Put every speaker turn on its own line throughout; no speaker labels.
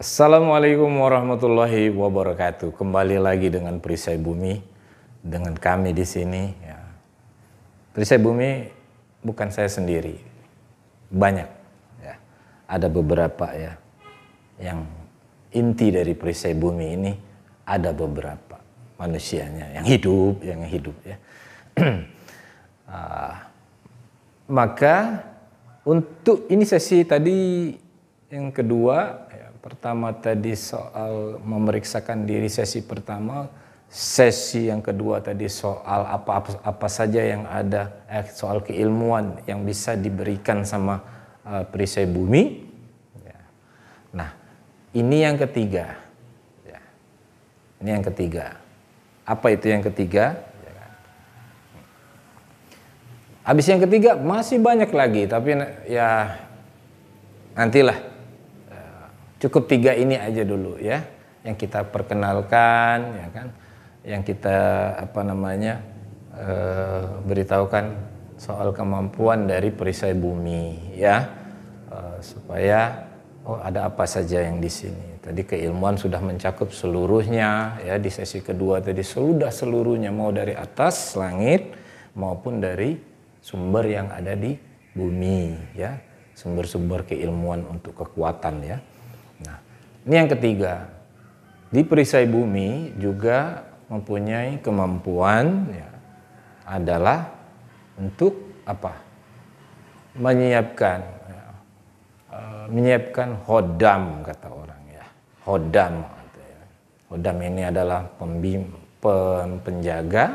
Assalamualaikum warahmatullahi wabarakatuh. Kembali lagi dengan Perisai Bumi, dengan kami di sini. Ya. Perisai Bumi bukan saya sendiri, banyak. Ya. Ada beberapa ya, yang inti dari Perisai Bumi ini ada beberapa manusianya yang hidup ya. Maka untuk ini sesi tadi yang kedua. Pertama tadi soal memeriksakan diri sesi pertama, sesi yang kedua tadi soal apa saja yang ada, soal keilmuan yang bisa diberikan sama Perisai Bumi. Nah, ini yang ketiga. Ini yang ketiga. Apa itu yang ketiga? Habis yang ketiga masih banyak lagi, tapi ya nantilah. Cukup tiga ini aja dulu ya, yang kita perkenalkan ya kan, yang kita beritahukan soal kemampuan dari Perisai Bumi ya, supaya ada apa saja yang di sini. Tadi keilmuan sudah mencakup seluruhnya ya, di sesi kedua tadi sudah seluruhnya, mau dari atas langit maupun dari sumber yang ada di bumi ya, sumber-sumber keilmuan untuk kekuatan ya. Nah, ini yang ketiga. Di Perisai Bumi juga mempunyai kemampuan ya, adalah untuk apa? Menyiapkan hodam, kata orang ya. Hodam. Hodam ini adalah penjaga,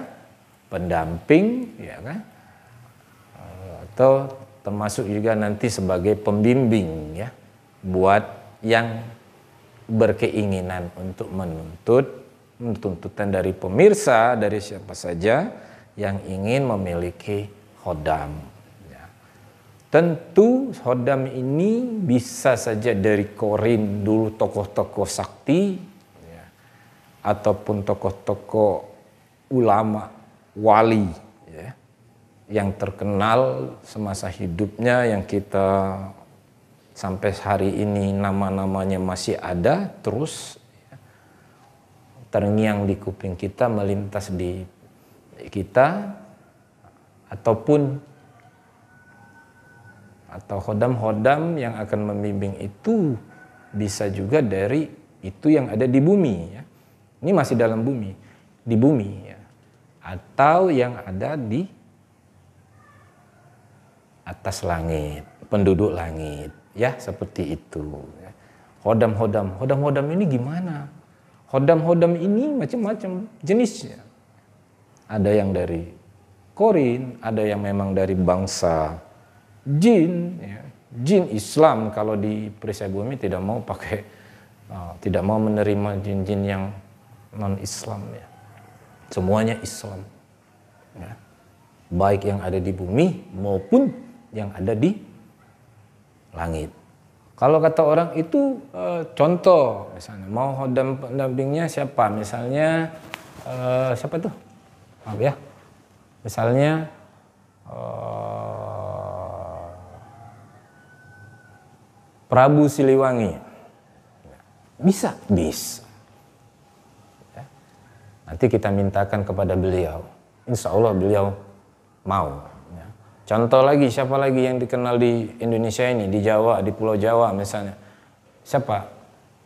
pendamping ya kan? Atau termasuk juga nanti sebagai pembimbing ya, buat yang berkeinginan untuk menuntut tuntutan dari pemirsa, dari siapa saja yang ingin memiliki hodam. Ya. Tentu hodam ini bisa saja dari korin dulu, tokoh-tokoh sakti, ya, ataupun tokoh-tokoh ulama, wali, ya, yang terkenal semasa hidupnya, yang kita sampai hari ini nama-namanya masih ada terus ya, terngiang di kuping kita, melintas di kita, atau hodam-hodam yang akan membimbing itu bisa juga dari itu yang ada di bumi ya. Ini masih dalam bumi, di bumi ya, atau yang ada di atas langit, penduduk langit. Ya, seperti itu. Hodam-hodam ini gimana? Hodam-hodam ini macam-macam jenisnya. Ada yang dari korin, ada yang memang dari bangsa jin. Ya. Jin Islam, kalau di Perisai Bumi tidak mau menerima jin-jin yang non-Islam ya. Semuanya Islam. Ya. Baik yang ada di bumi maupun yang ada di langit. Kalau kata orang itu contoh, misalnya mau hodam pendampingnya siapa? Misalnya siapa tuh? Maaf ya. Misalnya Prabu Siliwangi. Bisa. Ya. Nanti kita mintakan kepada beliau. Insya Allah beliau mau. Contoh lagi, siapa lagi yang dikenal di Indonesia ini, di Jawa, di Pulau Jawa misalnya. Siapa?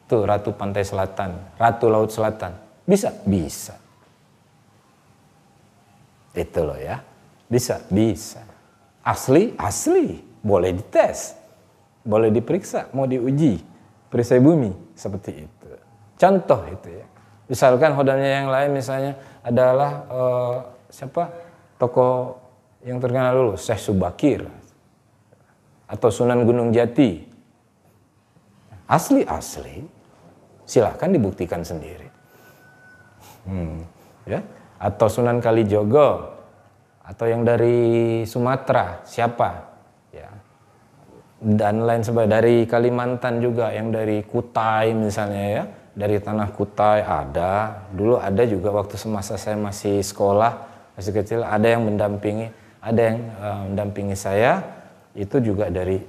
Tuh Ratu Pantai Selatan, Ratu Laut Selatan. Bisa? Bisa. Itu loh ya. Bisa. Asli. Boleh dites. Boleh diperiksa, mau diuji. Perisai Bumi, seperti itu. Contoh itu ya. Misalkan hodamnya yang lain misalnya adalah siapa? Tokoh yang terkenal dulu, Syekh Subakir atau Sunan Gunung Jati. Asli, silakan dibuktikan sendiri. Ya, atau Sunan Kalijogo atau yang dari Sumatera siapa? Ya, dan lain sebagainya, dari Kalimantan juga, yang dari Kutai misalnya ya, dari tanah Kutai ada. Dulu ada juga waktu semasa saya masih sekolah, masih kecil, ada yang mendampingi. Ada yang mendampingi saya, itu juga dari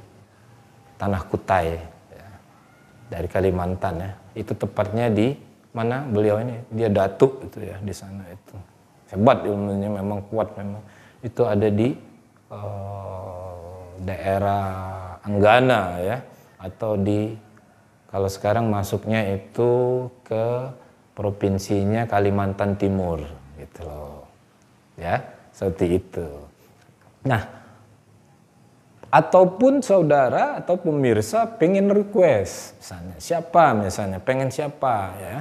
tanah Kutai. dari Kalimantan ya. Itu tepatnya di mana beliau ini? Dia datuk itu ya di sana itu. Hebat ilmunya, memang kuat memang. Itu ada di daerah Anggana ya, atau di kalau sekarang masuknya itu ke provinsinya Kalimantan Timur gitu loh. Ya, seperti itu. Nah, ataupun saudara atau pemirsa pengen request misalnya pengen siapa ya,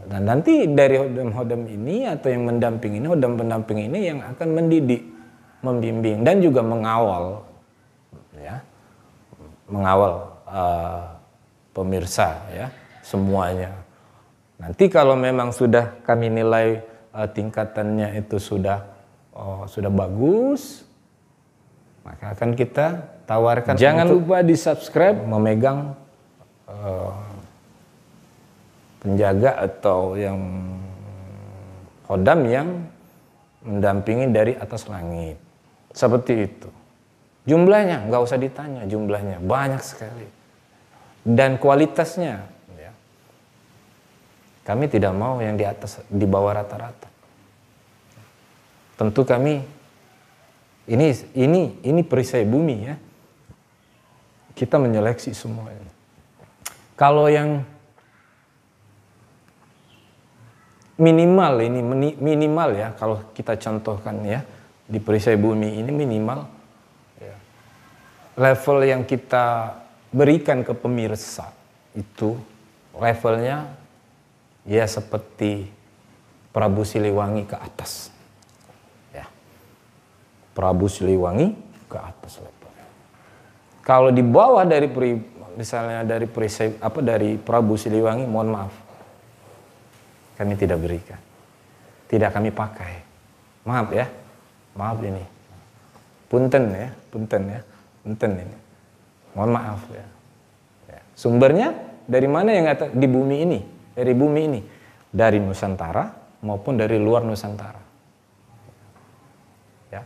dan nanti dari hodam-hodam ini atau yang mendamping ini, hodam pendamping ini yang akan mendidik, membimbing dan juga mengawal ya, pemirsa ya semuanya. Nanti kalau memang sudah kami nilai tingkatannya itu sudah bagus, maka akan kita tawarkan. Jangan lupa di subscribe, memegang penjaga atau yang hodam yang mendampingi dari atas langit. Seperti itu. Jumlahnya nggak usah ditanya, jumlahnya banyak sekali. Dan kualitasnya, ya. Kami tidak mau yang di atas, di bawah rata-rata. Tentu kami ini perisai bumi ya. Kita menyeleksi semuanya. Kalau yang minimal ya, kalau kita contohkan ya, di perisai bumi ini minimal ya, level yang kita berikan ke pemirsa itu levelnya ya seperti Prabu Siliwangi ke atas ya. Prabu Siliwangi ke atas levelnya. Kalau di bawah dari misalnya dari perisai dari Prabu Siliwangi, mohon maaf, kami tidak berikan, tidak kami pakai. Maaf ya, maaf ini, punten ini, mohon maaf ya. Sumbernya dari mana yang di bumi ini, dari bumi ini, dari Nusantara maupun dari luar Nusantara, ya,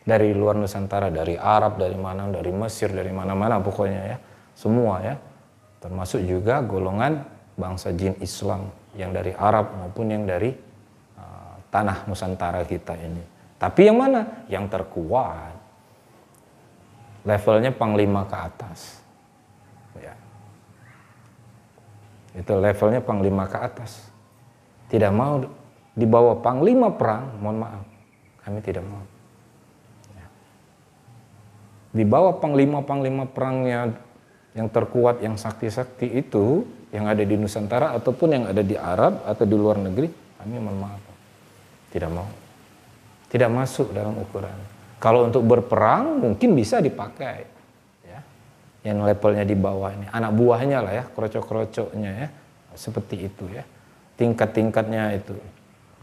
dari luar Nusantara, dari Arab, dari mana, dari Mesir, dari mana-mana pokoknya ya, semua ya, termasuk juga golongan bangsa jin Islam yang dari Arab maupun yang dari tanah Nusantara kita ini. Tapi yang mana? Yang terkuat. Levelnya panglima ke atas. Ya. Itu levelnya panglima ke atas. Tidak mau di bawah panglima perang, mohon maaf. Kami tidak mau. Ya. Di bawah panglima perangnya yang terkuat, yang sakti-sakti itu, yang ada di Nusantara ataupun yang ada di Arab atau di luar negeri, kami mohon maaf, tidak mau, tidak masuk dalam ukuran. Kalau untuk berperang mungkin bisa dipakai, ya, yang levelnya di bawah ini, anak buahnya lah ya, krocok-krocoknya ya, seperti itu ya, tingkat-tingkatnya itu,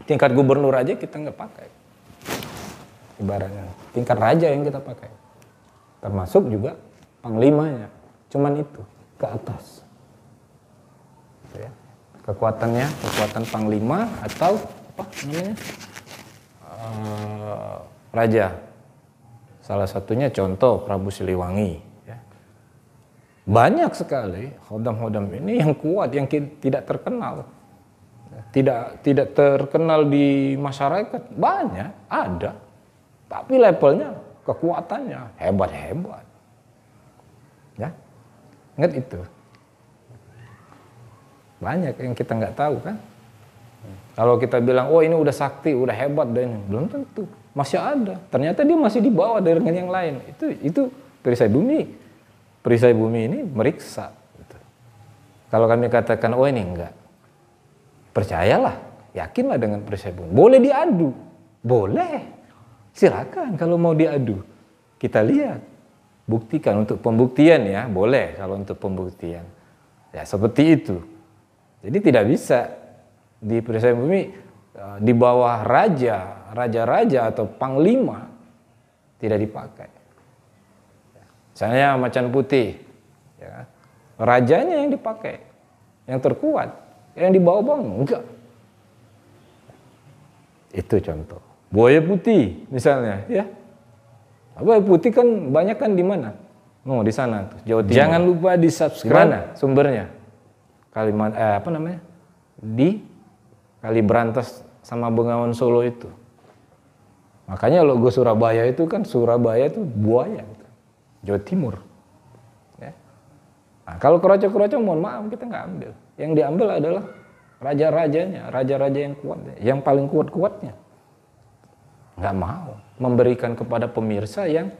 tingkat gubernur aja kita nggak pakai, ibaratnya, tingkat raja yang kita pakai, termasuk juga panglimanya, cuman itu ke atas. Ya. Kekuatan panglima atau apa namanya raja, salah satunya contoh Prabu Siliwangi ya. Banyak sekali hodam-hodam ini yang kuat, yang tidak terkenal, tidak terkenal di masyarakat, banyak ada, tapi levelnya, kekuatannya hebat ya, ingat itu. Banyak yang kita nggak tahu kan. Kalau kita bilang, oh ini udah sakti, udah hebat, dan belum tentu. Masih ada. Ternyata dia masih di bawah dengan yang lain. Itu perisai bumi. Perisai bumi ini meriksa. Gitu. Kalau kami katakan, oh ini enggak, percayalah, yakinlah dengan perisai bumi. Boleh diadu, boleh. Silakan kalau mau diadu. Kita lihat, buktikan untuk pembuktian ya, boleh kalau untuk pembuktian. Ya seperti itu. Jadi tidak bisa di perisai bumi di bawah raja-raja atau panglima tidak dipakai. Misalnya macan putih, ya, rajanya yang dipakai, yang terkuat, yang di bawah enggak. Itu contoh. Buaya putih misalnya, ya. Buaya putih kan banyak kan di mana? Oh, di sana tuh, Jawa Timur.
Jangan lupa di subscribe.
Gimana sumbernya? Kalimat apa namanya? Di Kaliberantas sama Bengawan Solo itu. Makanya logo Surabaya itu kan Surabaya itu buaya gitu. Jawa Timur. Ya. Nah, kalau kroco-kroco mohon maaf kita nggak ambil. Yang diambil adalah raja-rajanya, raja-raja yang kuat, yang paling kuat-kuatnya. Nggak mau memberikan kepada pemirsa yang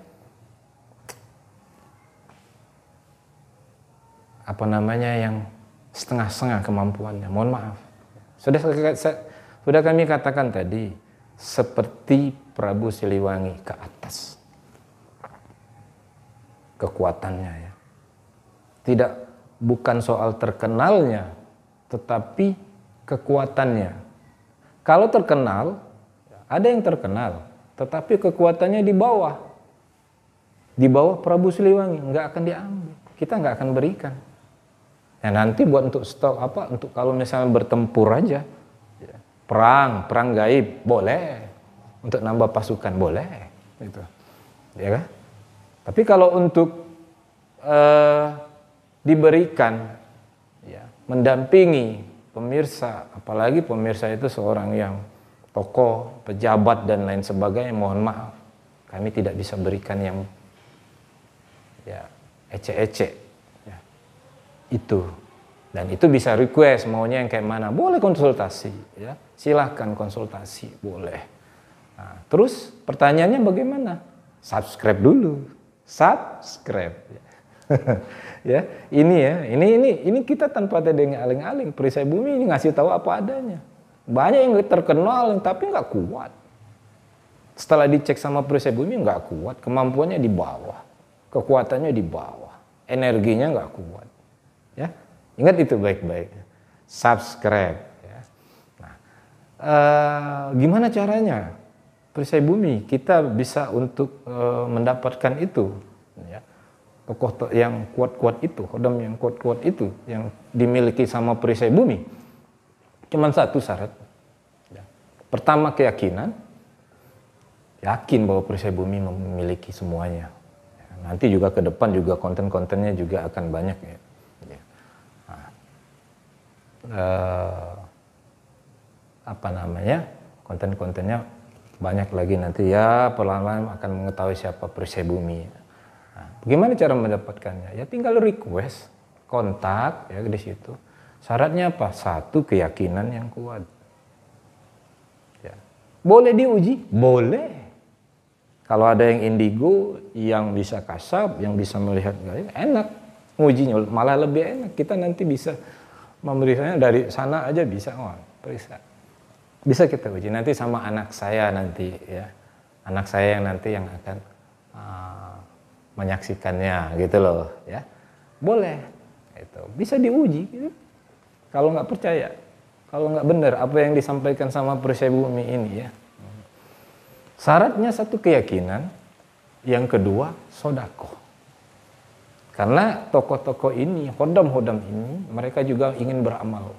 apa namanya yang setengah-setengah kemampuannya. Mohon maaf. Sudah kami katakan tadi, seperti Prabu Siliwangi ke atas kekuatannya ya. Tidak bukan soal terkenalnya, tetapi kekuatannya. Kalau terkenal, ada yang terkenal, tetapi kekuatannya di bawah. Di bawah Prabu Siliwangi, nggak akan diambil. Kita nggak akan berikan. Ya nanti buat untuk stok apa? Untuk kalau misalnya bertempur aja, perang gaib boleh, untuk nambah pasukan boleh, gitu, ya kan? Tapi kalau untuk diberikan, ya, mendampingi pemirsa, apalagi pemirsa itu seorang yang tokoh, pejabat dan lain sebagainya, mohon maaf, kami tidak bisa berikan yang ya ecek-ecek. Itu, dan itu bisa request maunya yang kayak mana, boleh konsultasi ya, silahkan konsultasi boleh. Nah, terus pertanyaannya bagaimana? Subscribe dulu, subscribe. Ya ini kita tanpa ada yang aling-aling. Perisai Bumi ini ngasih tahu apa adanya. Banyak yang terkenal tapi nggak kuat. Setelah dicek sama Perisai Bumi nggak kuat, kemampuannya di bawah, kekuatannya di bawah, energinya nggak kuat. Ya, ingat itu baik-baik. Subscribe. Ya. Nah, gimana caranya? Perisai Bumi kita bisa untuk mendapatkan itu. Ya. Tokoh yang kuat-kuat itu, khodam yang kuat-kuat itu, yang dimiliki sama Perisai Bumi. Cuman satu syarat. Ya. Pertama keyakinan, yakin bahwa Perisai Bumi memiliki semuanya. Ya. Nanti juga ke depan juga konten-kontennya juga akan banyak ya. Apa namanya, konten-kontennya banyak lagi nanti ya, pelan-pelan akan mengetahui siapa Perisai Bumi. Nah, bagaimana cara mendapatkannya? Ya tinggal request, kontak ya di situ. Syaratnya apa? Satu, keyakinan yang kuat. Ya. Boleh diuji? Boleh. Kalau ada yang indigo, yang bisa kasab, yang bisa melihat gaib, enak ngujinya, malah lebih enak. Kita nanti bisa memberikannya dari sana aja bisa, bisa kita uji nanti sama anak saya nanti ya, anak saya yang nanti yang akan menyaksikannya gitu loh ya, boleh itu bisa diuji gitu. Kalau nggak percaya, kalau nggak benar apa yang disampaikan sama Perisai Bumi ini ya, syaratnya satu keyakinan, yang kedua sodako. Karena tokoh-tokoh ini, hodam-hodam ini, mereka juga ingin beramal,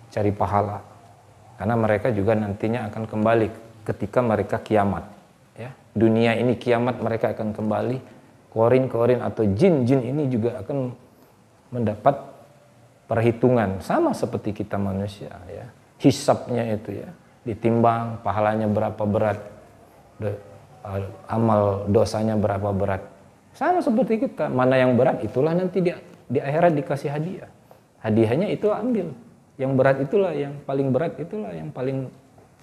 cari pahala. Karena mereka juga nantinya akan kembali ketika mereka kiamat. Ya. Dunia ini kiamat mereka akan kembali. Korin-korin atau jin-jin ini juga akan mendapat perhitungan sama seperti kita manusia. Ya. Hisabnya itu ya, ditimbang pahalanya berapa berat, amal dosanya berapa berat. Sama seperti kita, mana yang berat itulah nanti di akhirat dikasih hadiah. Hadiahnya itu ambil. Yang berat itulah, yang paling berat itulah, yang paling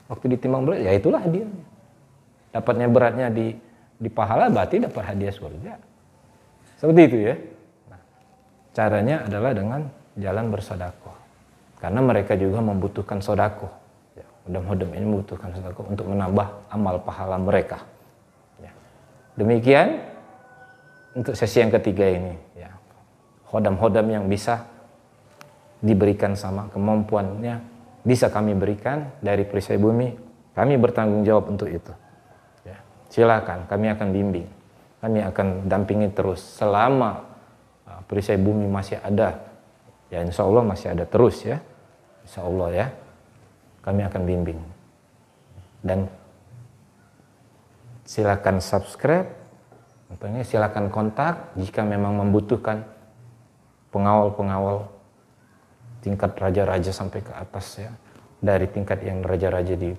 waktu ditimbang berat, ya itulah hadiahnya. Dapatnya beratnya di pahala, berarti dapat hadiah surga. Seperti itu ya. Nah, caranya adalah dengan jalan bersedekah. Karena mereka juga membutuhkan sedekah. Ya, hodam-hodam ini membutuhkan sedekah untuk menambah amal pahala mereka. Ya. Demikian untuk sesi yang ketiga ini, ya, hodam-hodam yang bisa diberikan sama kemampuannya bisa kami berikan dari Perisai Bumi, kami bertanggung jawab untuk itu. Ya, silakan, kami akan bimbing, kami akan dampingi terus selama Perisai Bumi masih ada. Ya insya Allah masih ada terus ya, insya Allah ya, kami akan bimbing. Dan silakan subscribe. Makanya silakan kontak jika memang membutuhkan pengawal-pengawal tingkat raja-raja sampai ke atas ya. Dari tingkat yang raja-raja di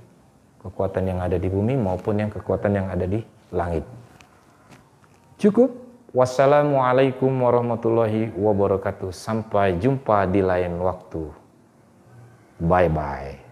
kekuatan yang ada di bumi maupun yang kekuatan yang ada di langit. Cukup. Wassalamualaikum warahmatullahi wabarakatuh. Sampai jumpa di lain waktu. Bye-bye.